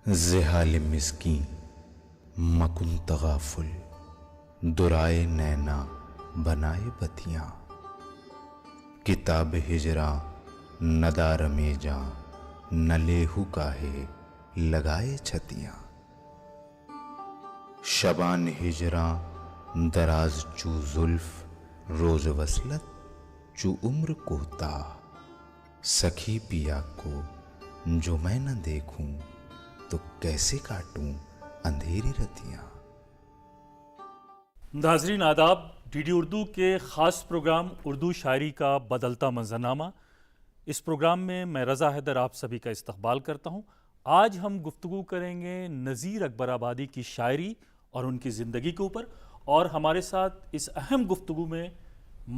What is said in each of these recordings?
زحال مسکین مکن تغافل، درائے نینا بنائے بتیاں، کتاب ہجراں ندار میں جاں، نہ لیہو کاہے لگائے چھتیاں۔ شبان ہجراں دراز چو زلف، روز وصلت چو عمر کوتاہ، سکھی پیا کو جو میں نہ دیکھوں تو کیسے کاٹوں اندھیری رتیاں۔ ناظرین آداب، ڈی ڈی اردو کے خاص پروگرام اردو شاعری کا بدلتا منظرنامہ، اس پروگرام میں رضا حیدر آپ سبھی کا استقبال کرتا ہوں۔ آج ہم گفتگو کریں گے نذیر اکبر آبادی کی شاعری اور ان کی زندگی کے اوپر، اور ہمارے ساتھ اس اہم گفتگو میں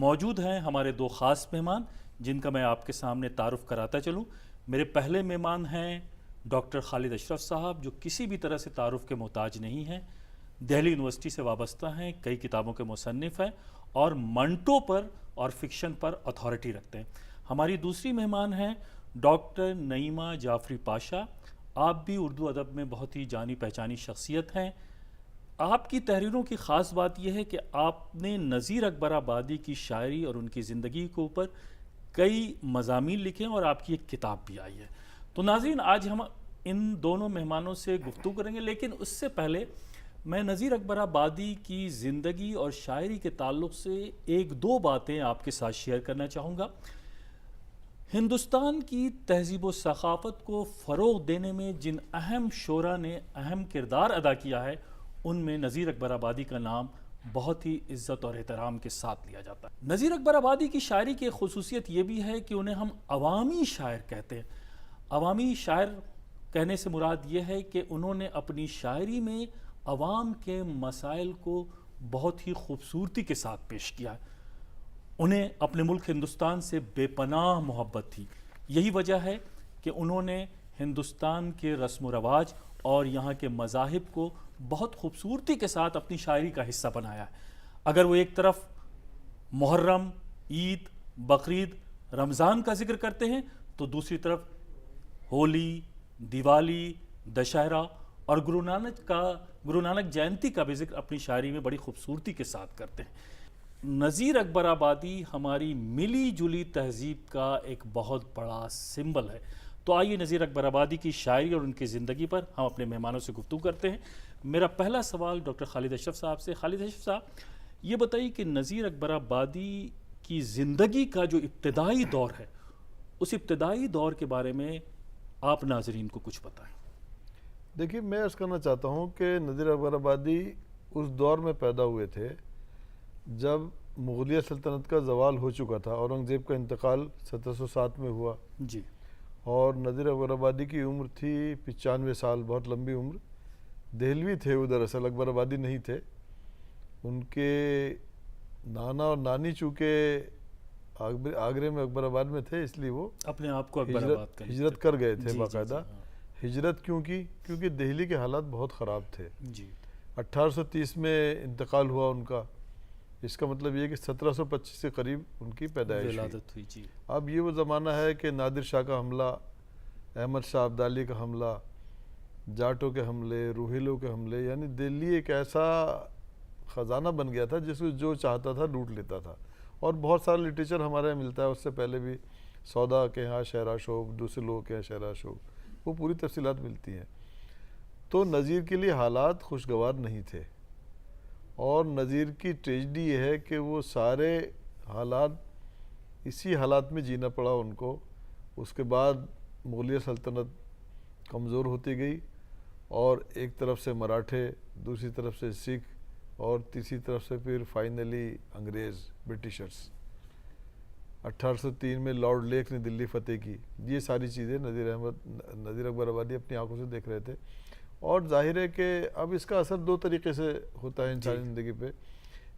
موجود ہیں ہمارے دو خاص مہمان جن کا میں آپ کے سامنے تعارف کراتا چلوں۔ میرے پہلے مہمان ہیں ڈاکٹر خالد اشرف صاحب، جو کسی بھی طرح سے تعارف کے محتاج نہیں ہیں، دہلی یونیورسٹی سے وابستہ ہیں، کئی کتابوں کے مصنف ہیں اور منٹو پر اور فکشن پر اتھارٹی رکھتے ہیں۔ ہماری دوسری مہمان ہیں ڈاکٹر نعیمہ جعفری پاشا، آپ بھی اردو ادب میں بہت ہی جانی پہچانی شخصیت ہیں۔ آپ کی تحریروں کی خاص بات یہ ہے کہ آپ نے نذیر اکبر آبادی کی شاعری اور ان کی زندگی کے اوپر کئی مضامین لکھے ہیں اور آپ کی ایک کتاب بھی آئی ہے۔ تو ناظرین، آج ہم ان دونوں مہمانوں سے گفتگو کریں گے، لیکن اس سے پہلے میں نذیر اکبر آبادی کی زندگی اور شاعری کے تعلق سے ایک دو باتیں آپ کے ساتھ شیئر کرنا چاہوں گا۔ ہندوستان کی تہذیب و ثقافت کو فروغ دینے میں جن اہم شعراء نے اہم کردار ادا کیا ہے، ان میں نذیر اکبر آبادی کا نام بہت ہی عزت اور احترام کے ساتھ لیا جاتا ہے۔ نذیر اکبر آبادی کی شاعری کی خصوصیت یہ بھی ہے کہ انہیں ہم عوامی شاعر کہتے ہیں۔ عوامی شاعر کہنے سے مراد یہ ہے کہ انہوں نے اپنی شاعری میں عوام کے مسائل کو بہت ہی خوبصورتی کے ساتھ پیش کیا ہے۔ انہیں اپنے ملک ہندوستان سے بے پناہ محبت تھی، یہی وجہ ہے کہ انہوں نے ہندوستان کے رسم و رواج اور یہاں کے مذاہب کو بہت خوبصورتی کے ساتھ اپنی شاعری کا حصہ بنایا ہے۔ اگر وہ ایک طرف محرم، عید، بقرعید، رمضان کا ذکر کرتے ہیں تو دوسری طرف ہولی، دیوالی، دشہرہ اور گرو نانک جینتی کا بھی ذکر اپنی شاعری میں بڑی خوبصورتی کے ساتھ کرتے ہیں۔ نذیر اکبر آبادی ہماری ملی جلی تہذیب کا ایک بہت بڑا سمبل ہے۔ تو آئیے نذیر اکبر آبادی کی شاعری اور ان کی زندگی پر ہم اپنے مہمانوں سے گفتگو کرتے ہیں۔ میرا پہلا سوال ڈاکٹر خالد اشرف صاحب سے۔ خالد اشرف صاحب، یہ بتائیے کہ نذیر اکبر آبادی کی زندگی کا جو ابتدائی دور ہے، اس ابتدائی دور کے بارے میں آپ ناظرین کو کچھ بتائیں۔ دیکھیے، میں عرض کرنا چاہتا ہوں کہ نذیر اکبر آبادی اس دور میں پیدا ہوئے تھے جب مغلیہ سلطنت کا زوال ہو چکا تھا، اورنگزیب کا انتقال 1707 میں ہوا جی، اور نذیر اکبر آبادی کی عمر تھی 95 سال، بہت لمبی عمر۔ دہلوی تھے وہ، دراصل اکبر آبادی نہیں تھے۔ ان کے نانا اور نانی چونکہ آگرے میں اکبر آباد میں تھے، اس لیے وہ اپنے آپ کو اکبر آباد کا ہجرت کر گئے تھے جی باقاعدہ۔ ہجرت کیوں کی؟ کیونکہ دہلی کے حالات بہت خراب تھے۔ جی 1830 میں انتقال ہوا ان کا، اس کا مطلب یہ کہ 1725 کے قریب ان کی پیدائش ولادت ہوئی۔ جی، اب یہ وہ زمانہ ہے کہ نادر شاہ کا حملہ، احمد شاہ ابدالی کا حملہ، جاٹوں کے حملے، روہیلوں کے حملے، یعنی دلی ایک ایسا خزانہ بن گیا تھا جس کو جو چاہتا تھا لوٹ لیتا تھا۔ اور بہت سارا لٹریچر ہمارے یہاں ملتا ہے، اس سے پہلے بھی سودا کے ہاں شہرہ شوب، دوسرے لوگوں کے ہاں شہرہ شوب، وہ پوری تفصیلات ملتی ہیں۔ تو نذیر کے لیے حالات خوشگوار نہیں تھے، اور نذیر کی ٹریجڈی یہ ہے کہ وہ سارے حالات، اسی حالات میں جینا پڑا ان کو۔ اس کے بعد مغلیہ سلطنت کمزور ہوتی گئی، اور ایک طرف سے مراٹھے، دوسری طرف سے سکھ، اور تیسری طرف سے پھر فائنلی انگریز، برٹشرز۔ 1803 میں لارڈ لیک نے دلی فتح کی۔ یہ ساری چیزیں نذیر اکبر آبادی اپنی آنکھوں سے دیکھ رہے تھے، اور ظاہر ہے کہ اب اس کا اثر دو طریقے سے ہوتا ہے انسانی زندگی پہ۔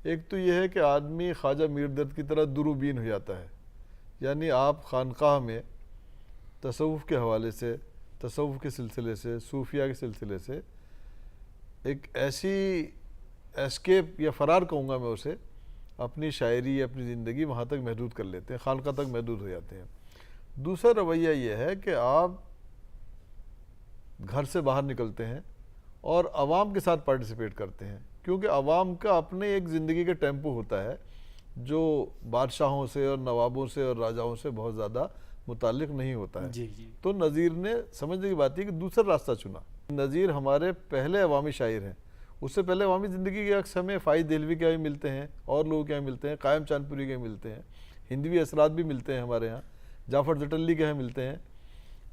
ایک تو یہ ہے کہ آدمی خواجہ میر درد کی طرح دروبین ہو جاتا ہے، یعنی آپ خانقاہ میں تصوف کے حوالے سے، تصوف کے سلسلے سے، صوفیہ کے سلسلے سے ایک ایسی ایسکیپ یا فرار کہوں گا میں اسے، اپنی شاعری، اپنی زندگی وہاں تک محدود کر لیتے ہیں، خانقاہ تک محدود ہو جاتے ہیں۔ دوسرا رویہ یہ ہے کہ آپ گھر سے باہر نکلتے ہیں اور عوام کے ساتھ پارٹیسپیٹ کرتے ہیں، کیونکہ عوام کا اپنے ایک زندگی کا ٹیمپو ہوتا ہے جو بادشاہوں سے اور نوابوں سے اور راجاؤں سے بہت زیادہ متعلق نہیں ہوتا ہے۔ جی جی تو نظیر نے سمجھنے کی بات ہے کہ دوسرا راستہ چنا۔ نظیر ہمارے پہلے عوامی شاعر ہیں، اس سے پہلے عوامی زندگی کے عکس ہمیں فائز دہلوی کے یہاں ملتے ہیں، اور لوگوں کے یہاں ملتے ہیں، قائم چاند پوری کے یہاں ملتے ہیں، ہندوی اثرات بھی ملتے ہیں ہمارے یہاں، جعفر جٹلی کے یہاں ملتے ہیں۔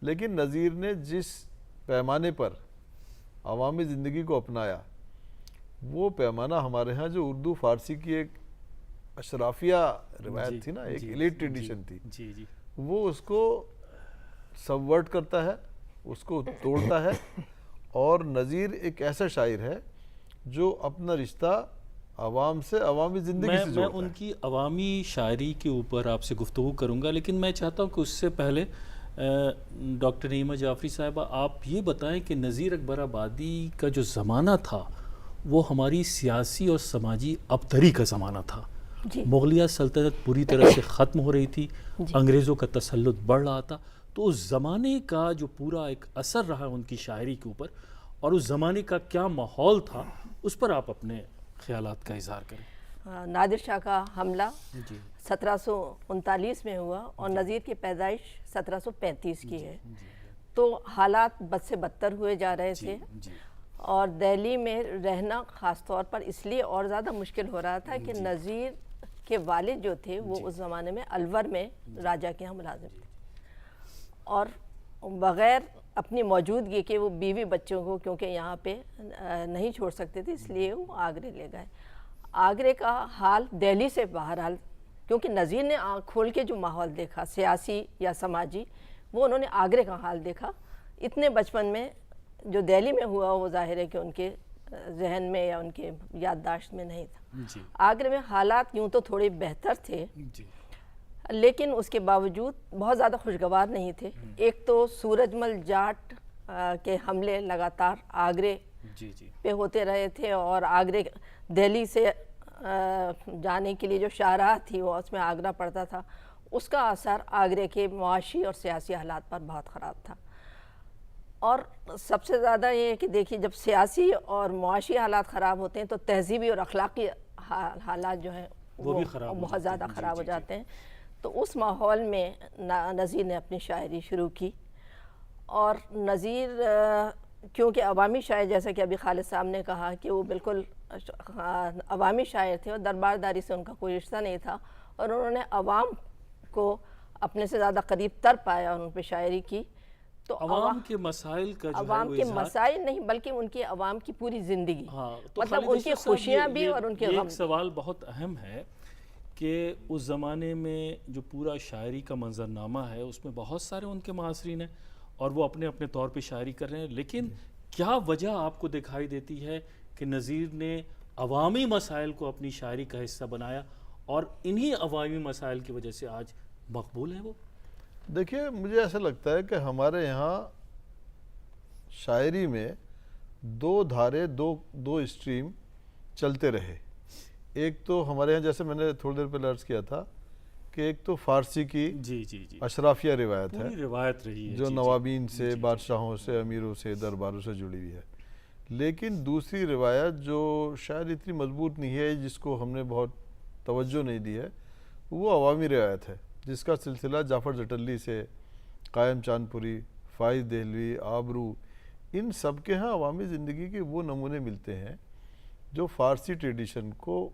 لیکن نظیر نے جس پیمانے پر عوامی زندگی کو اپنایا، وہ پیمانہ ہمارے ہاں جو اردو فارسی کی ایک اشرافیہ روایت تھی نا، ایک ایلیٹ ٹریڈیشن تھی، جی جی وہ اس کو سبورٹ کرتا ہے، اس کو توڑتا ہے۔ اور نظیر ایک ایسا شاعر ہے جو اپنا رشتہ عوام سے، عوامی زندگی سے میں جوڑتا ان ہے۔ کی عوامی شاعری کے اوپر آپ سے گفتگو کروں گا، لیکن میں چاہتا ہوں کہ اس سے پہلے ڈاکٹر نعیمہ جعفری صاحبہ آپ یہ بتائیں کہ نذیر اکبر آبادی کا جو زمانہ تھا وہ ہماری سیاسی اور سماجی ابتری کا زمانہ تھا۔ مغلیہ سلطنت پوری طرح سے ختم ہو رہی تھی، انگریزوں کا تسلط بڑھ رہا تھا، تو اس زمانے کا جو پورا ایک اثر رہا ان کی شاعری کے اوپر، اور اس زمانے کا کیا ماحول تھا، اس پر آپ اپنے خیالات کا اظہار کریں۔ نادر شاہ کا حملہ جی 1739 میں ہوا اور نظیر کی پیدائش 1735 کی ہے، تو حالات بد سے بدتر ہوئے جا رہے تھے، جی اور دہلی میں رہنا خاص طور پر اس لیے اور زیادہ مشکل ہو رہا تھا کہ نظیر کے والد جو تھے وہ اس زمانے میں الور میں راجہ کے ہاں ملازم تھے، اور بغیر اپنی موجودگی کے وہ بیوی بچوں کو کیونکہ یہاں پہ نہیں چھوڑ سکتے تھے، اس لیے وہ آگرے لے گئے۔ آگرے کا حال دہلی سے بہرحال، کیونکہ نظیر نے آنکھ کھول کے جو ماحول دیکھا سیاسی یا سماجی، وہ انہوں نے آگرے کا حال دیکھا۔ اتنے بچپن میں جو دہلی میں ہوا وہ ظاہر ہے کہ ان کے ذہن میں یا ان کے یادداشت میں نہیں تھا۔ جی آگرے میں حالات یوں تو تھوڑے بہتر تھے، جی لیکن اس کے باوجود بہت زیادہ خوشگوار نہیں تھے۔ ایک تو سورج مل جاٹ کے حملے لگاتار آگرے جی جی پہ ہوتے رہے تھے، اور آگرے دہلی سے جانے کے لیے جو شاہراہ تھی وہ اس میں آگرہ پڑتا تھا، اس کا اثر آگرے کے معاشی اور سیاسی حالات پر بہت خراب تھا۔ اور سب سے زیادہ یہ ہے کہ دیکھیے جب سیاسی اور معاشی حالات خراب ہوتے ہیں تو تہذیبی اور اخلاقی حالات جو ہیں وہ بھی خراب ہو بہت زیادہ جاتے ہیں۔ خراب ہو جاتے ہیں۔ تو اس ماحول میں نظیر نے اپنی شاعری شروع کی، اور نظیر کیونکہ عوامی شاعر، جیسا کہ ابھی خالد صاحب نے کہا کہ وہ بالکل عوامی شاعر تھے اور دربارداری سے ان کا کوئی رشتہ نہیں تھا، اور انہوں نے عوام کو اپنے سے زیادہ قریب تر پایا اور ان پہ شاعری کی۔ تو عوام کے مسائل کا جو ہے عوام وہ کے اظہار، مسائل نہیں بلکہ ان کی عوام کی پوری زندگی، ہاں تو مطلب خالد ان کی اشرف صاحب، خوشیاں بھی یہ اور ان کے یہ غم ایک سوال بہت اہم ہے کہ اس زمانے میں جو پورا شاعری کا منظرنامہ ہے اس میں بہت سارے ان کے معاصرین ہیں اور وہ اپنے اپنے طور پہ شاعری کر رہے ہیں، لیکن کیا وجہ آپ کو دکھائی دیتی ہے کہ نظیر نے عوامی مسائل کو اپنی شاعری کا حصہ بنایا اور انہی عوامی مسائل کی وجہ سے آج مقبول ہیں وہ؟ دیکھیے مجھے ایسا لگتا ہے کہ ہمارے یہاں شاعری میں دو دھارے، دو اسٹریم چلتے رہے۔ ایک تو ہمارے یہاں جیسے میں نے تھوڑی دیر پہلے عرض کیا تھا کہ ایک تو فارسی کی جی جی جی اشرافیہ روایت ہے پوری روایت رہی ہے جو جی جی نوابین سے، بادشاہوں سے، امیروں سے، درباروں سے جڑی ہوئی ہے، لیکن دوسری روایت جو شاید اتنی مضبوط نہیں ہے، جس کو ہم نے بہت توجہ نہیں دی ہے، وہ عوامی روایت ہے، جس کا سلسلہ جعفر جٹلی سے، قائم چاند پوری، فائز دہلوی، آبرو، ان سب کے ہاں عوامی زندگی کے وہ نمونے ملتے ہیں جو فارسی ٹریڈیشن کو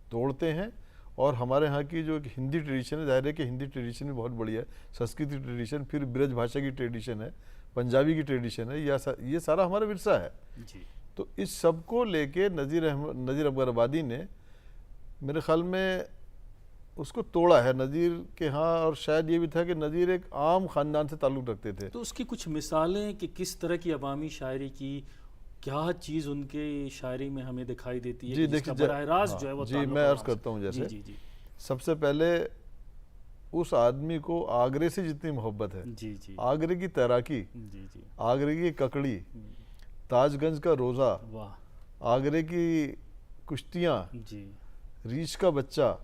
توڑتے ہیں۔ اور ہمارے ہاں کی جو ہندی ٹریڈیشن ہے، ظاہر ہے کہ ہندی ٹریڈیشن بھی بہت بڑی ہے، سنسکرت ٹریڈیشن، پھر برج بھاشا کی ٹریڈیشن ہے، پنجابی کی ٹریڈیشن ہے، یہ سارا ہمارا ورثہ ہے۔ جی تو اس سب کو لے کے نظیر اکبر آبادی نے میرے خیال میں اس کو توڑا ہے نظیر کے ہاں، اور شاید یہ بھی تھا کہ نظیر ایک عام خاندان سے تعلق رکھتے تھے۔ تو اس کی کچھ مثالیں کہ کس طرح کی عوامی شاعری کی کیا چیز ان کے شاعری میں ہمیں دکھائی دیتی ہے جی کہ جس کا دیکھیے، براہ راست جو ہے وہ جی تعلق میں عوام عرض سے- کرتا ہوں جیسے جی جی سب سے پہلے اس آدمی کو آگرے سے جتنی محبت ہے، جی جی آگرے کی تیراکی، جی جی آگرے کی ککڑی، تاج گنج کا روزہ، واہ آگرے کی کشتیاں، جی ریچھ کا بچہ،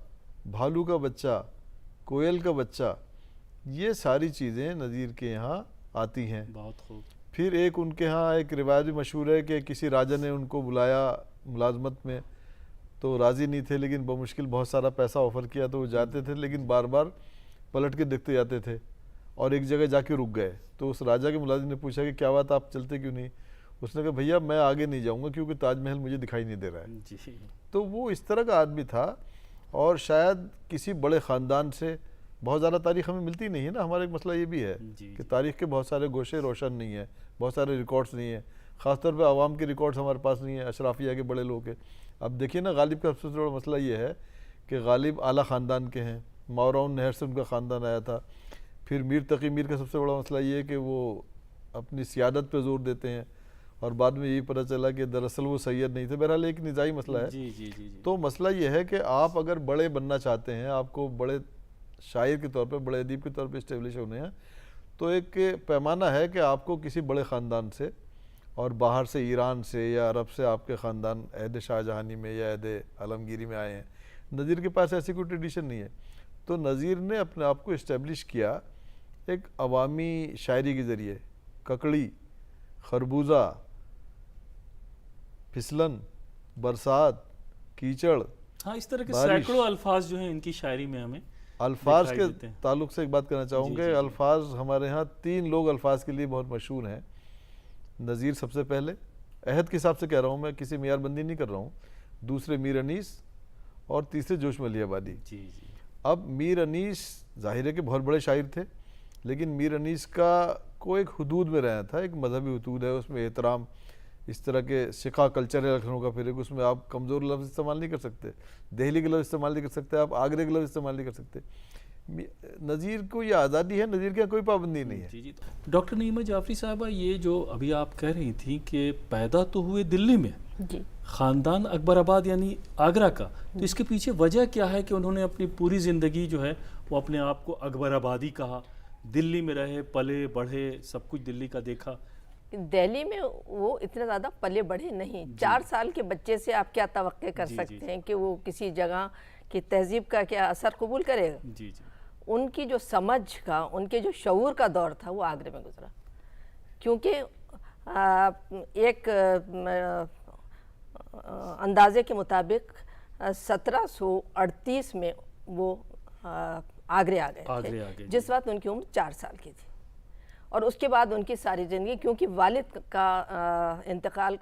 بھالو کا بچہ، کوئل کا بچہ، یہ ساری چیزیں نظیر کے یہاں آتی ہیں۔ بہت خوب پھر ایک ان کے ہاں ایک روایت بھی مشہور ہے کہ کسی راجا نے ان کو بلایا ملازمت میں، تو راضی نہیں تھے، لیکن بمشکل بہت سارا پیسہ آفر کیا تو وہ جاتے تھے، لیکن بار بار پلٹ کے دیکھتے جاتے تھے اور ایک جگہ جا کے رک گئے. تو اس راجا کے ملازم نے پوچھا کہ کیا بات آپ چلتے کیوں نہیں؟ اس نے کہا بھیا میں آگے نہیں جاؤں گا کیونکہ تاج محل مجھے دکھائی نہیں دے رہا ہے. جی تو وہ اس طرح کا آدمی تھا، اور شاید کسی بڑے خاندان سے بہت زیادہ تاریخ ہمیں ملتی نہیں ہے نا. ہمارا ایک مسئلہ یہ بھی ہے کہ تاریخ کے بہت سارے گوشے روشن نہیں ہیں، بہت سارے ریکارڈز نہیں ہیں، خاص طور پہ عوام کے ریکارڈز ہمارے پاس نہیں ہیں، اشرافیہ کے بڑے لوگ کے. اب دیکھیے نا، غالب کا سب سے بڑا مسئلہ یہ ہے کہ غالب اعلیٰ خاندان کے ہیں، ماوراء النہر سے ان کا خاندان آیا تھا. پھر میر تقی میر کا سب سے بڑا مسئلہ یہ ہے کہ وہ اپنی سیادت پہ زور دیتے ہیں، اور بعد میں یہی پتہ چلا کہ دراصل وہ سید نہیں تھے. بہرحال ایک نزاعی مسئلہ ہے. جی جی جی. تو مسئلہ یہ ہے کہ آپ اگر بڑے بننا چاہتے ہیں، آپ کو بڑے شاعر کے طور پہ، بڑے ادیب کے طور پہ اسٹیبلش ہونے ہیں، تو ایک پیمانہ ہے کہ آپ کو کسی بڑے خاندان سے، اور باہر سے ایران سے یا عرب سے آپ کے خاندان عہد شاہ جہانی میں یا عہد عالمگیری میں آئے ہیں. نذیر کے پاس ایسی کوئی ٹریڈیشن نہیں ہے. تو نذیر نے اپنے آپ کو اسٹیبلش کیا ایک عوامی شاعری کے ذریعے. ککڑی، خربوزہ، پھسلن، برسات، کیچڑ، ہاں اس طرح کے بارش. سینکڑوں الفاظ جو ہیں ان کی شاعری میں ہمیں الفاظ دکھائی کے دیتے ہیں. تعلق سے ایک بات کہنا چاہوں گا. الفاظ ہمارے ہاں 3 لوگ الفاظ کے لیے بہت مشہور ہیں. نذیر سب سے پہلے، عہد کے حساب سے کہہ رہا ہوں میں، کسی معیار بندی نہیں کر رہا ہوں. دوسرے میر انیس، اور تیسرے جوش ملی آبادی. جی جی. اب میر انیس ظاہر ہے کہ بہت بڑے شاعر تھے، لیکن میر انیس کا کو ایک حدود میں رہنا تھا. ایک مذہبی حدود ہے، اس میں احترام، اس طرح کے سکھا کلچر ہے لکھنؤ کا. پھر ایک اس میں آپ کمزور لفظ استعمال نہیں کر سکتے، دہلی کے لفظ استعمال نہیں کر سکتے، آپ آگرے کے لفظ استعمال نہیں کر سکتے. نذیر کو یہ آزادی ہے، نذیر کے کوئی پابندی نہیں ہے. جی جی. ڈاکٹر نعیمہ جعفری صاحبہ، یہ جو ابھی آپ کہہ رہی تھیں کہ پیدا تو ہوئے دلی میں، جی خاندان اکبر آباد یعنی آگرہ کا، تو اس کے پیچھے وجہ کیا ہے کہ انہوں نے اپنی پوری زندگی جو ہے وہ اپنے آپ کو اکبر آبادی کہا، دلی میں رہے، پلے بڑھے، سب کچھ دلی کا دیکھا؟ دہلی میں وہ اتنے زیادہ پلے بڑھے نہیں. 4 سال کے بچے سے آپ کیا توقع کر سکتے ہیں کہ وہ کسی جگہ کی تہذیب کا کیا اثر قبول کرے گا؟ جی جی. ان کی جو سمجھ کا، ان کے جو شعور کا دور تھا وہ آگرے میں گزرا. کیونکہ ایک اندازے کے مطابق 1738 میں وہ آگرے آ گئے تھے، جس وقت ان کی عمر 4 سال کی تھی. اور اس کے بعد ان کی ساری زندگی، کیونکہ والد کا انتقال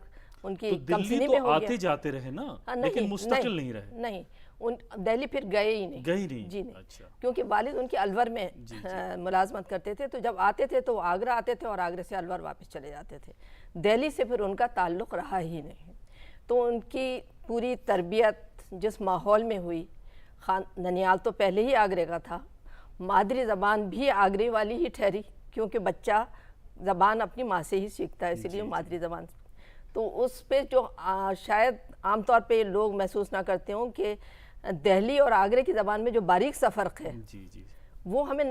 ان کی کم سنی میں ہو گیا. آتے جاتے رہے نا، لیکن مستقل نہیں رہے. نہیں، دہلی پھر گئے ہی نہیں. جی نہیں. کیونکہ والد ان کے الور میں ملازمت کرتے تھے، تو جب آتے تھے تو آگرہ آتے تھے اور آگرے سے الور واپس چلے جاتے تھے. دہلی سے پھر ان کا تعلق رہا ہی نہیں. تو ان کی پوری تربیت جس ماحول میں ہوئی، ننیال تو پہلے ہی آگرے کا تھا، مادری زبان بھی آگرے والی ہی ٹھہری، کیونکہ بچہ زبان اپنی ماں سے ہی سیکھتا ہے، اسی لیے مادری زبان. تو اس پہ جو شاید عام طور پہ لوگ محسوس نہ کرتے ہوں کہ دہلی اور آگرے کی زبان میں جو باریک سا فرق ہے، وہ ہمیں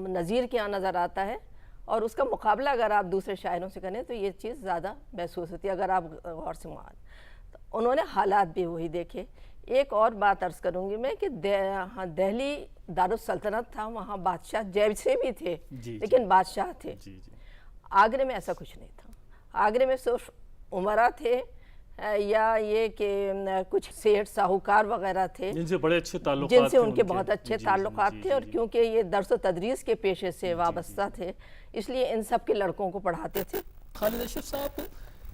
نذیر کے یہاں نظر آتا ہے. اور اس کا مقابلہ اگر آپ دوسرے شاعروں سے کریں تو یہ چیز زیادہ محسوس ہوتی ہے اگر آپ غور سے مان. انہوں نے حالات بھی وہی دیکھے. ایک اور بات عرض کروں گی میں کہ دہلی دارالسلطنت تھا، وہاں بادشاہ جیسے بھی تھے لیکن بادشاہ تھے. آگرے میں ایسا کچھ نہیں تھا. آگرے میں صرف عمرا تھے یا یہ کہ کچھ سیٹھ ساہوکار وغیرہ تھے جن سے بڑے اچھے تعلقات جن سے ان کے بہت اچھے تعلقات تھے. اور کیونکہ یہ درس و تدریس کے پیشے سے وابستہ تھے، اس لیے ان سب کے لڑکوں کو پڑھاتے تھے. خالد اشرف صاحب،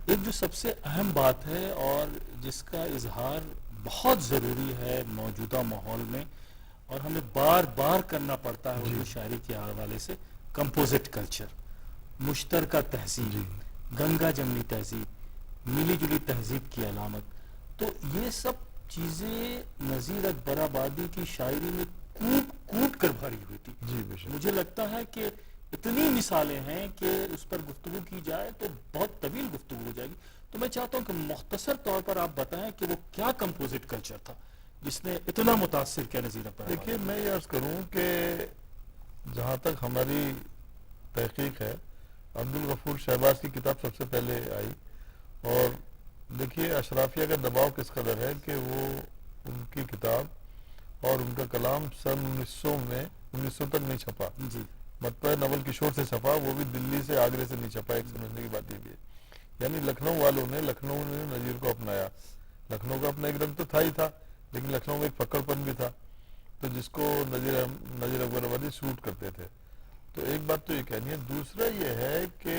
ایک جو سب سے اہم بات ہے اور جس کا اظہار بہت ضروری ہے موجودہ ماحول میں اور ہمیں بار بار کرنا پڑتا ہے اردو شاعری کے حوالے سے، کمپوزٹ کلچر، مشترکہ تہذیب، گنگا جمنی تہذیب، ملی جلی تہذیب کی علامت. تو یہ سب چیزیں نذیر اکبر آبادی کی شاعری میں کوٹ کوٹ کر بھری ہوئی تھی. مجھے لگتا ہے کہ اتنی مثالیں ہیں کہ اس پر گفتگو کی جائے تو بہت طویل گفتگو ہو جائے گی. تو میں چاہتا ہوں کہ مختصر طور پر آپ بتائیں کہ وہ کیا کمپوزٹ کلچر تھا جس نے اتنا متاثر کیا نذیر اکبر. دیکھیے، میں یہ عرض کروں کہ جہاں تک ہماری تحقیق ہے، عبدالغفور شہباز کی کتاب سب سے پہلے آئی. اور دیکھیے اشرافیہ کا دباؤ کس قدر ہے کہ وہ ان کی کتاب اور ان کا کلام سن 1900 تک نہیں چھپا. مطبع نول کشور سے چھپا، وہ بھی دلی سے آگرے سے نہیں چھپا. ایک سمجھنے کی بات یہ بھی ہے. یعنی لکھنؤ والوں نے، لکھنؤ نے نظیر کو اپنایا. لکھنؤ کا اپنا ایک رنگ تو تھا ہی تھا، لیکن لکھنؤ میں ایک پکڑ پن بھی تھا، تو جس کو نظیر اکبر آبادی سوٹ کرتے تھے. تو ایک بات تو یہ کہنی ہے. دوسرا یہ ہے کہ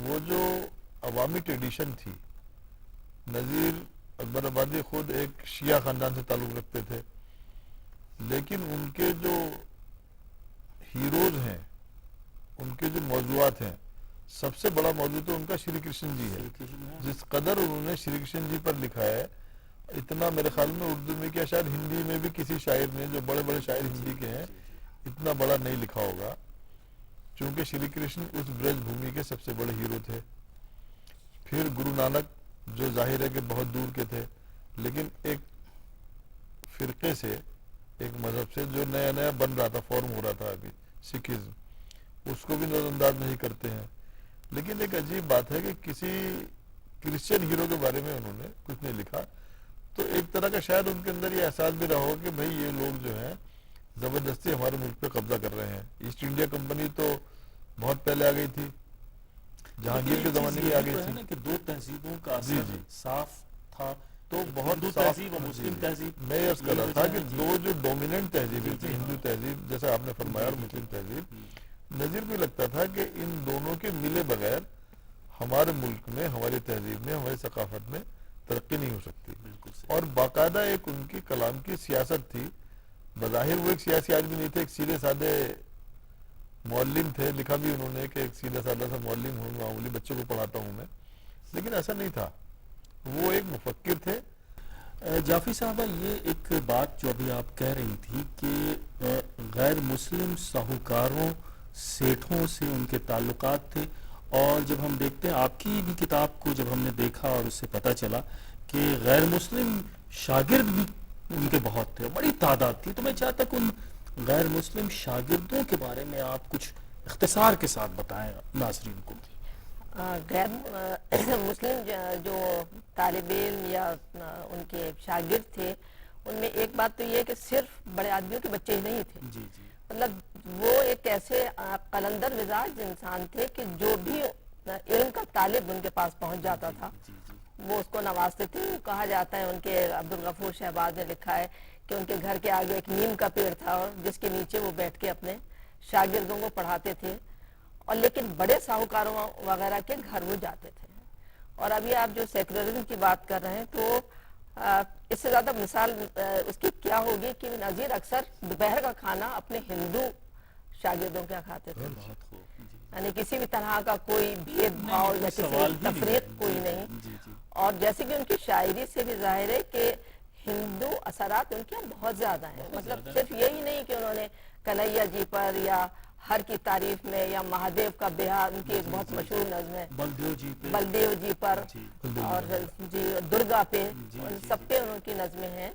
وہ جو عوامی ٹریڈیشن تھی، نظیر اکبر آبادی خود ایک شیعہ خاندان سے تعلق رکھتے تھے، لیکن ان کے جو ہیروز ہیں، ان کے جو موضوعات ہیں، سب سے بڑا موضوع تو ان کا شری کرشن جی ہے. جس قدر انہوں نے شری کرشن جی پر لکھا ہے، اتنا میرے خیال میں اردو میں کیا شاید ہندی میں بھی کسی شاعر نے، جو بڑے بڑے شاعر ہندی کے ہیں، اتنا بڑا نہیں لکھا ہوگا. چونکہ شری کرشن اس برج بھومی کے سب سے بڑے ہیرو تھے. پھر گرو نانک، جو ظاہر ہے کہ بہت دور کے تھے، لیکن ایک فرقے سے، ایک مذہب سے جو نیا نیا بن رہا تھا، فارم ہو رہا تھا ابھی، سکھزم، اس کو بھی نظر انداز نہیں کرتے ہیں. لیکن ایک عجیب بات ہے کہ کسی کرسچن ہیرو کے بارے میں انہوں نے کچھ نہیں لکھا. تو ایک طرح کا شاید ان کے اندر یہ احساس بھی رہا ہو کہ بھئی یہ لوگ جو ہیں زبردستی ہمارے ملک پہ قبضہ کر رہے ہیں. ایسٹ انڈیا کمپنی تو بہت پہلے آ گئی تھی، جہانگیر کے زمانے میں آ گئی تھی کہ دو تہذیبوں کا جی اثر جی صاف تھا. تو بہت ہندو صاف تہذیب اور مسلم تہذیب. میں عرض کر رہا تھا کہ جی. دو جو ڈومیننٹ تہذیبیں تھیں، ہندو تہذیب جیسا آپ نے فرمایا اور مسلم تہذیب، نظیر کو لگتا تھا کہ ان دونوں کے ملے بغیر ہمارے ملک میں، ہماری تہذیب میں، ہماری ثقافت میں ترقی نہیں ہو سکتی. اور باقاعدہ ایک ان کی کلام کی سیاست تھی. بظاہر وہ ایک سیاسی آدمی نہیں تھے، ایک سیدھے سادے معلم تھے. لکھا بھی انہوں نے کہ ایک سیدھا سادہ سا معلم ہوں، معمولی بچوں کو پڑھاتا ہوں میں. لیکن ایسا نہیں تھا، وہ ایک مفکر تھے. جعفری صاحبہ، یہ ایک بات جو ابھی آپ کہہ رہی تھی کہ غیر مسلم ساہوکاروں، سیٹھوں سے ان کے تعلقات تھے، اور جب ہم دیکھتے ہیں آپ کی بھی کتاب کو جب ہم نے دیکھا اور اس سے پتہ چلا کہ غیر مسلم شاگرد بھی ان کے بہت تھے، بڑی تعداد تھی. تو میں چاہتا کہ ان غیر مسلم شاگردوں کے بارے میں آپ کچھ اختصار کے ساتھ بتائیں ناظرین کو. غیر مسلم جو طالب علم یا ان کے شاگرد تھے، ان میں ایک بات تو یہ ہے کہ صرف بڑے آدمیوں کے بچے ہی نہیں تھے. جی جی. مطلب وہ ایک ایسے قلندر مزاج انسان تھے کہ جو بھی علم کا طالب ان کے پاس پہنچ جاتا تھا وہ اس کو نوازتے تھے. کہا جاتا ہے، ان کے عبدالغفور شہباز نے لکھا ہے کہ ان کے گھر کے آگے ایک نیم کا پیڑ تھا، اور جس کے نیچے وہ بیٹھ کے اپنے شاگردوں کو پڑھاتے تھے. اور لیکن بڑے ساہوکاروں وغیرہ کے گھر وہ جاتے تھے. اور ابھی آپ جو سیکولرزم کی بات کر رہے ہیں، تو اس سے زیادہ مثال اس کی کیا ہوگی کہ نظیر اکثر دوپہر کا کھانا اپنے ہندو شاگردوں کے کھاتے تھے. یعنی کسی بھی طرح کا کوئی بھید بھاؤ یا کسی تفریق کوئی نہیں. اور جیسے کہ ان کی شاعری سے بھی ظاہر ہے کہ ہندو اثرات ان کے بہت زیادہ ہیں. مطلب صرف یہی نہیں کہ انہوں نے کنہیا جی پر یا ہر کی تعریف میں، یا مہادیو کا بہار ان کی ایک بہت مشہور نظم ہے، بلدیو جی پر، اور جی درگا پہ، ان سب پہ ان کی نظمیں ہیں.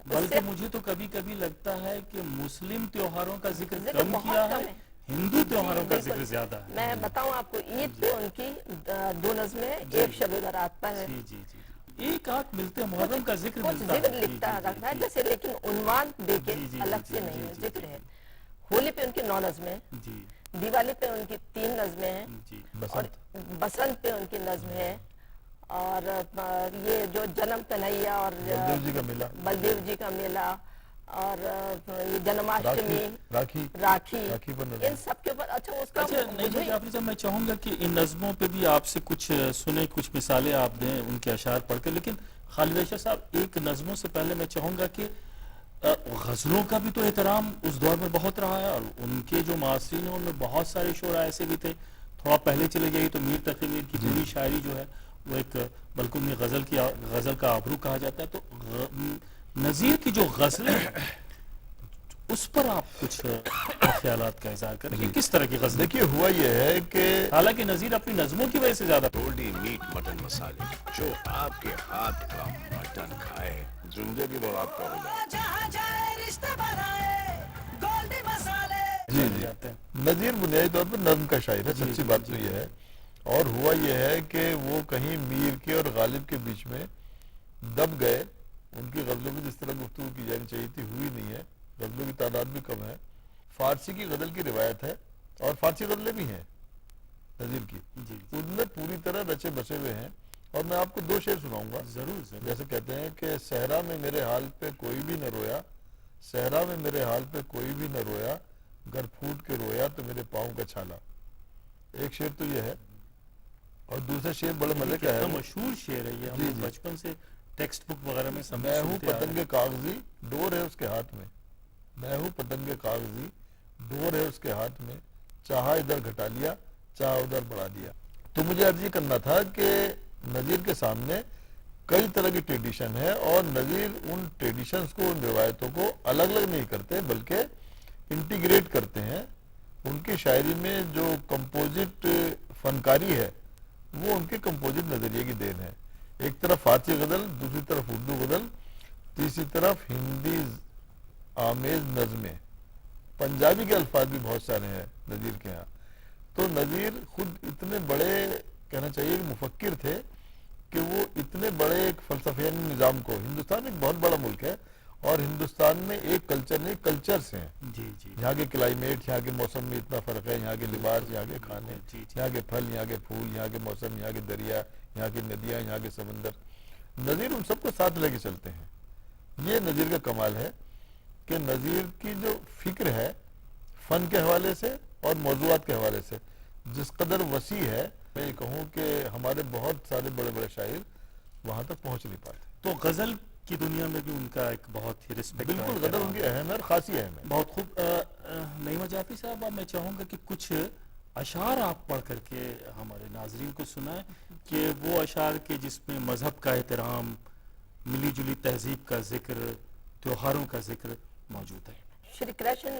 بلکہ مجھے تو کبھی کبھی لگتا ہے کہ مسلم تیوہاروں کا ذکر کم کیا ہے، ہندو تیوہاروں کا ذکر زیادہ ہے. میں بتاؤں آپ کو، عید پہ ان کی دو نظمیں ہیں، ایک شب برات پر ہے. ایک آنکھ ملتے ہیں، محرم کا ذکر لکھتا رکھتا ہے جیسے، لیکن عنوان دے کے الگ سے نہیں ذکر ہے. ہولی پہ ان کی 9 نظمیں، دیوالی پہ ان کی 3 نظمیں ہیں، اور بسنت پہ ان کی نظم ہے. اور یہ جو جنم کنہیا اور بلدیو جی کا میلہ، اور یہ جنماشٹمی، راکھی، ان سب کے اوپر. اچھا اس کا جعفری صاحب، میں چاہوں گا کہ ان نظموں پہ بھی آپ سے کچھ سنیں، کچھ مثالیں آپ دیں ان کے اشعار پڑھ کے. لیکن خالد عائشہ صاحب، ایک نظموں سے پہلے میں چاہوں گا کہ غزلوں کا بھی تو احترام اس دور میں بہت رہا ہے، اور ان کے جو معاصرین ہیں ان میں بہت سارے شعراء ایسے بھی تھے. تھوڑا پہلے چلے جائیے تو میر تقی میر کی پوری شاعری جو ہے وہ ایک بلکہ میں غزل کا آبرو کہا جاتا ہے. تو نظیر کی جو غزلیں ہیں اس پر آپ کچھ خیالات کا اظہار کریں کہ کس طرح کی غزل. دیکھیے، ہوا یہ ہے کہ حالانکہ نظیر اپنی نظموں کی وجہ سے زیادہ گولڈی میٹ مٹن مسالے، جو آپ کے ہاتھ کا مٹن کھائے زندگی کی دور آپ کا ہو جی جی. نظیر بنیادی طور پر نظم کا شاعر ہے، سچی بات تو یہ ہے. اور ہوا یہ ہے کہ وہ کہیں میر کے اور غالب کے بیچ میں دب گئے. ان کی غزلوں میں جس طرح گفتگو کی جانی چاہیے تھی ہوئی نہیں ہے، غزلوں کی تعداد بھی کم ہے. فارسی کی غزل کی روایت ہے اور فارسی غزلیں بھی ہیں نظیر کی، ان میں پوری طرح رچے بسے ہوئے ہیں. اور میں آپ کو 2 شعر سناؤں گا. ضرور. جیسے کہتے ہیں کہ صحرا میں میرے حال پہ کوئی بھی نہ رویا، صحرا میں میرے حال پہ کوئی بھی نہ رویا، گر پھوٹ کے رویا تو میرے پاؤں کا چھالا. ایک شعر تو یہ ہے، اور دوسرا شعر بڑے مزے کا ہے. کتنا مشہور شعر ہے یہ، ہم بچپن سے ٹیکسٹ بک وغیرہ میں میں ہوں پتنگ کاغذی ڈور ہے اس کے ہاتھ میں، میں ہوں پتنگ کاغذی ڈور ہے اس کے ہاتھ میں، چاہا ادھر گھٹا لیا چاہا ادھر بڑھا دیا. تو مجھے عرض یہ کرنا تھا کہ نظیر کے سامنے کئی طرح کی ٹریڈیشن ہے، اور نظیر ان ٹریڈیشنز کو، ان روایتوں کو الگ الگ نہیں کرتے بلکہ انٹیگریٹ کرتے ہیں. ان کی شاعری میں جو کمپوزٹ فنکاری ہے وہ ان کے کمپوزٹ نظریے کی دین ہے. ایک طرف فارسی غزل، دوسری طرف اردو غزل، تیسری طرف ہندی آمیز نظمیں، پنجابی کے الفاظ بھی بہت سارے ہیں نظیر کے ہاں. تو نظیر خود اتنے بڑے، کہنا چاہیے کہ مفکر تھے کہ وہ اتنے بڑے ایک فلسفیانی نظام کو، ہندوستان ایک بہت بڑا ملک ہے اور ہندوستان میں ایک کلچر نہیں، کلچرز ہیں. یہاں کے کلائمیٹ، یہاں کے موسم میں اتنا فرق ہے، یہاں کے لباس، یہاں کے کھانے، یہاں کے پھل، یہاں کے پھول، یہاں کے موسم، یہاں کے دریا، یہاں کی ندیاں، یہاں کے سمندر. نظیر ان سب کو ساتھ لے کے چلتے ہیں. یہ نظیر کا کمال ہے کہ نظیر کی جو فکر ہے فن کے حوالے سے اور موضوعات کے حوالے سے جس قدر وسیع ہے، میں یہ کہوں کہ ہمارے بہت سارے بڑے بڑے شاعر وہاں تک پہنچ نہیں پاتے. تو غزل کی دنیا میں بھی ان کا ایک بہت ہی رسپیکٹ. بالکل، غزل ان کی اہم ہے اور خاصی اہم ہے. بہت خوب. نعیمہ جعفری صاحب، اب میں چاہوں گا کہ کچھ اشعار آپ پڑھ کر کے ہمارے ناظرین کو سنائیں، کہ وہ اشعار کے جس میں مذہب کا احترام، ملی جلی تہذیب کا ذکر، تیوہاروں کا ذکر موجود ہے. شری کرشن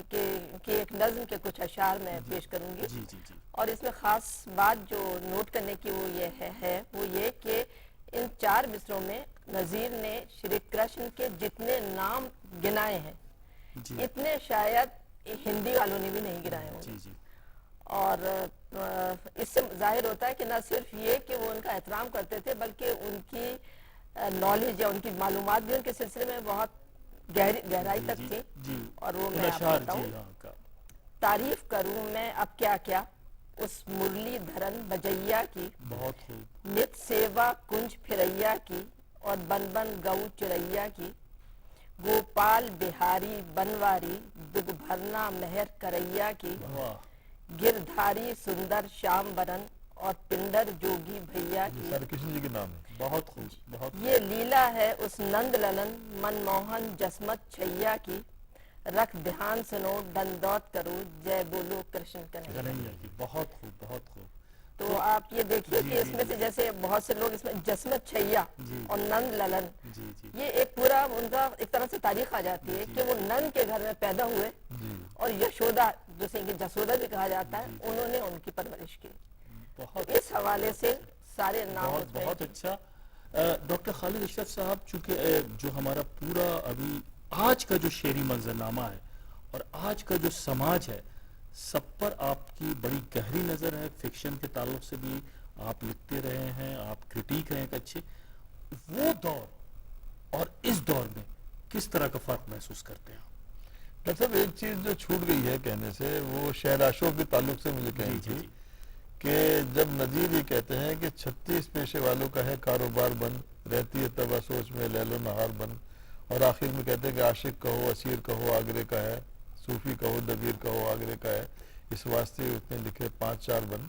کی ایک نظم کے کچھ اشعار میں پیش کروں گی. جی جی جی. اور اس میں خاص بات جو نوٹ کرنے کی وہ یہ ہے وہ یہ کہ ان 4 مصروں میں نظیر نے شری کرشن کے جتنے نام گنائے ہیں اتنے شاید ہندی والوں نے بھی نہیں گنائے ہوں. جی جی. اور اس سے ظاہر ہوتا ہے کہ نہ صرف یہ کہ وہ ان کا احترام کرتے تھے بلکہ ان کی نالج یا ان کی معلومات بھی ان کے سلسلے میں بہت گہرائی تک تھی. اور وہ میں آپ کو بتاؤں، تعریف کروں میں اب کیا کیا اس مرلی دھرن بجیا کی، بہت خوب. نت سیوا کنج پھریا کی اور بن بن گو چریا کی، گوپال بہاری بنواری دگ بھرنا مہر کریا کی، گردھاری سندر شام برن اور پنڈر جوگی بھیا کی. سارے کشن جی کے نام ہیں. بہت خوب. بہت. یہ لیلا ہے اس نند للن من موہن جسمت چھیا کی، رکھ دھیان سنو ڈندوت کرو جے بولو کرشن کنہیا کی. بہت خوب. بہت خوب. تو آپ یہ دیکھیے کہ اس میں سے جیسے بہت سے لوگ اس میں جسمت چھیا اور نند للن، یہ ایک پورا ان کا ایک طرح سے تاریخ آ جاتی ہے کہ وہ نند کے گھر میں پیدا ہوئے اور یشودا جسے جسودا بھی کہا جاتا ہے انہوں نے ان کی پرورش کی. اس حوالے سے سارے نام. بہت اچھا. ڈاکٹر خالد اشرف صاحب، چونکہ جو ہمارا پورا ابھی آج کا جو شعری منظرنامہ ہے اور آج کا جو سماج ہے، سب پر آپ کی بڑی گہری نظر ہے. فکشن کے تعلق سے بھی آپ لکھتے رہے ہیں، آپ کرٹیک رہے ہیں کہ اچھے وہ دور اور اس دور میں کس طرح کا فرق محسوس کرتے ہیں؟ ڈاکٹر صاحب، ایک چیز جو چھوٹ گئی ہے کہنے سے، وہ شہراشوں کے تعلق سے مجھے کہنی تھی کہ جب نظیر یہ کہتے ہیں کہ 36 پیشے والوں کا ہے کاروبار بند، رہتی ہے تبا سوچ میں لیل و نہار بند، اور آخر میں کہتے ہیں کہ عاشق کہو اسیر کہو آگرے کا ہے، صوفی کہو دبیر کہو آگرے کا ہے، اس واسطے اس نے لکھے 5-4 بند.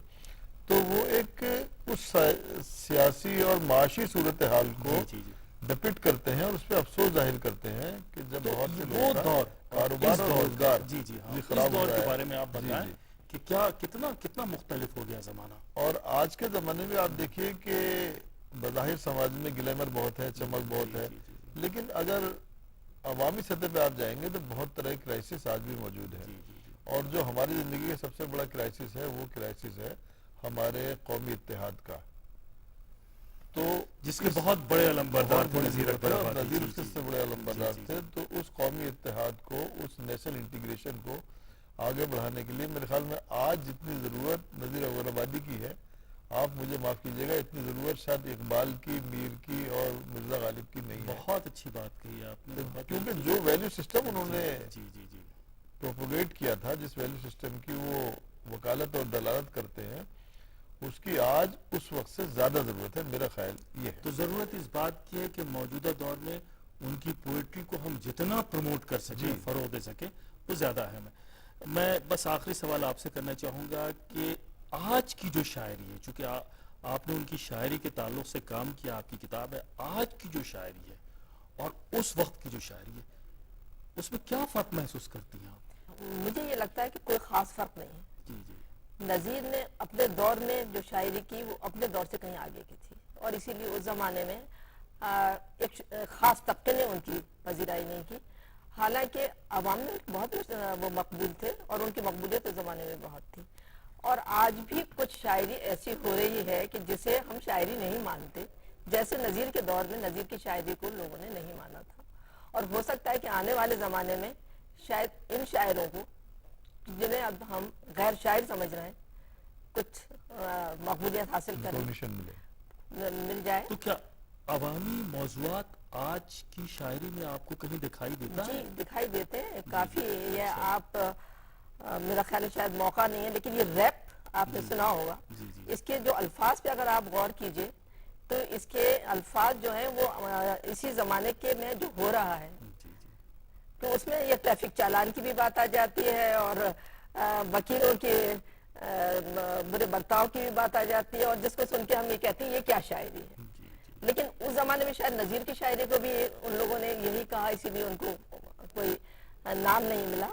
تو وہ ایک اس سیاسی اور معاشی صورتحال کو ڈپٹ کرتے ہیں اور اس پہ افسوس ظاہر کرتے ہیں کہ جب بہت سے وہ دور کاروبار اور روزگار خراب ہو رہا ہے. اس دور کے بارے میں آپ بتائیں کہ کیا کتنا مختلف ہو گیا زمانہ. اور آج کے زمانے میں آپ دیکھیے کہ بظاہر سماج میں گلیمر بہت ہے، چمک بہت ہے، لیکن اگر عوامی سطح پہ آپ جائیں گے تو بہت طرح کی کرائسس آج بھی موجود ہے. اور جو ہماری زندگی کا سب سے بڑا کرائسس ہے وہ کرائسس ہے ہمارے قومی اتحاد کا. تو جس کے بہت بڑے علمبردار تھے نظیر اس سے بڑے علمبردار تھے. تو اس قومی اتحاد کو، اس نیشنل انٹیگریشن کو آگے بڑھانے کے لیے میرے خیال میں آج جتنی ضرورت نظیر اول آبادی کی ہے، آپ مجھے معاف کیجیے گا، اتنی ضرورت شاید اقبال کی، میر کی اور مرزا غالب کی نہیں ہے. بہت اچھی بات کہی آپ نے، کیونکہ جو ویلیو سسٹم انہوں نے پروپوگیٹ کیا تھا، جس ویلیو سسٹم کی وہ وکالت اور دلالت کرتے ہیں، اس کی آج اس وقت سے زیادہ ضرورت ہے، میرا خیال یہ ہے۔ تو ضرورت اس بات کی ہے کہ موجودہ دور میں ان کی پوئٹری کو ہم جتنا پروموٹ کر سکیں، فروغ دے سکیں، وہ زیادہ اہم ہے۔ میں بس آخری سوال آپ سے کرنا چاہوں گا کہ آج کی جو شاعری ہے، چونکہ آپ نے ان کی شاعری کے تعلق سے کام کیا، آپ کی کتاب ہے، آج کی جو شاعری ہے اور اس وقت کی جو شاعری ہے، اس میں کیا فرق محسوس کرتی ہیں آپ؟ مجھے یہ لگتا ہے کہ کوئی خاص فرق نہیں ہے۔ جی جی نظیر نے اپنے دور میں جو شاعری کی وہ اپنے دور سے کہیں آگے کی تھی، اور اسی لیے اس زمانے میں ایک خاص طبقے نے ان کی پذیرائی نہیں کی، حالانکہ عوام میں بہت وہ مقبول تھے اور ان کی مقبولیت اس زمانے میں بہت تھی۔ اور آج بھی کچھ شاعری ایسی ہو رہی ہے کہ جسے ہم شاعری نہیں مانتے، جیسے نظیر کے دور میں نظیر کی شاعری کو لوگوں نے نہیں مانا تھا، اور ہو سکتا ہے کہ آنے والے زمانے میں شاید ان شاعروں کو جنہیں اب ہم غیر شاعر سمجھ رہے ہیں کچھ مقبولیت حاصل کریں، ریکگنیشن ملے۔ مل جائے۔ تو کیا عوامی موضوعات آج کی شاعری میں آپ کو کہیں دکھائی دیتا ہے؟ جی دکھائی دیتے ہیں کافی۔ یہ آپ میرا خیال ہے شاید موقع نہیں ہے، لیکن یہ ریپ آپ نے سنا ہوگا، اس کے جو الفاظ پہ اگر آپ غور کیجئے تو اس کے الفاظ جو ہیں وہ اسی زمانے کے میں جو ہو رہا ہے، تو اس میں یہ ٹریفک چالان کی بھی بات آ جاتی ہے، اور وکیلوں کے برے برتاؤ کی بھی بات آ جاتی ہے، اور جس کو سن کے ہم یہ کہتے ہیں یہ کیا شاعری ہے۔ لیکن اس زمانے میں شاید نظیر کی شاعری کو بھی ان لوگوں نے یہی کہا، اسی لیے ان کو کوئی نام نہیں ملا۔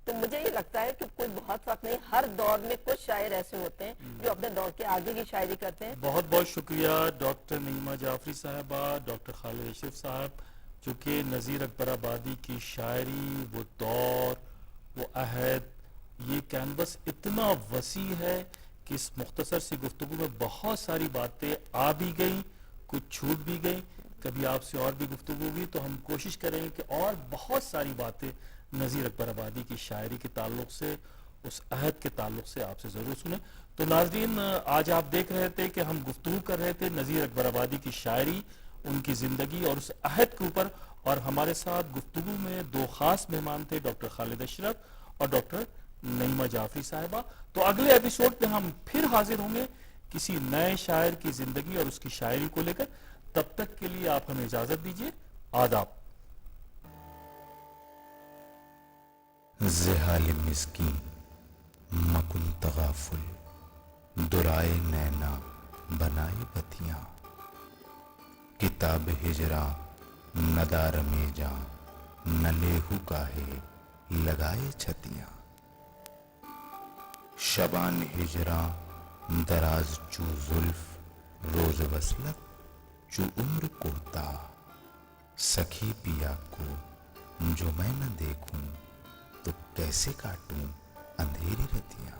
تو مجھے یہ لگتا ہے کہ کوئی بہت فرق نہیں، ہر دور میں کچھ شاعر ایسے ہوتے ہیں جو اپنے دور کے آگے کی شاعری کرتے ہیں۔ بہت بہت شکریہ ڈاکٹر نعیمہ جعفری صاحبہ، ڈاکٹر خالد اشرف صاحب، چونکہ نذیر اکبر آبادی کی شاعری، وہ دور، وہ عہد، یہ کینوس اتنا وسیع ہے کہ اس مختصر سی گفتگو میں بہت ساری باتیں آ بھی گئیں، کچھ چھوٹ بھی گئیں۔ کبھی آپ سے اور بھی گفتگو ہوئی تو ہم کوشش کریں کہ اور بہت ساری باتیں نذیر اکبر آبادی کی شاعری کے تعلق سے، اس عہد کے تعلق سے آپ سے ضرور سنیں۔ تو ناظرین، آج آپ دیکھ رہے تھے کہ ہم گفتگو کر رہے تھے نذیر اکبر آبادی کی شاعری، ان کی زندگی اور اس عہد کے اوپر، اور ہمارے ساتھ گفتگو میں دو خاص مہمان تھے، ڈاکٹر خالد اشرف اور ڈاکٹر نعیمہ جعفری صاحبہ۔ تو اگلے ایپیسوڈ میں ہم پھر حاضر ہوں گے کسی نئے شاعر کی زندگی اور اس کی شاعری کو لے کر۔ تب تک کے لیے آپ ہمیں اجازت دیجیے، آداب۔ زحال مسکین مکن تغافل، درائے نینا بنائے بتیاں، کتاب ہجراں ندار میں جاں، نہ لیہو کاہے لگائے چھتیاں، شبان ہجراں دراز چو زلف، روز وصلت چو عمر کوتا، سخی پیا کو جو میں نہ دیکھوں تو کیسے کاٹوں اندھیری رتیاں۔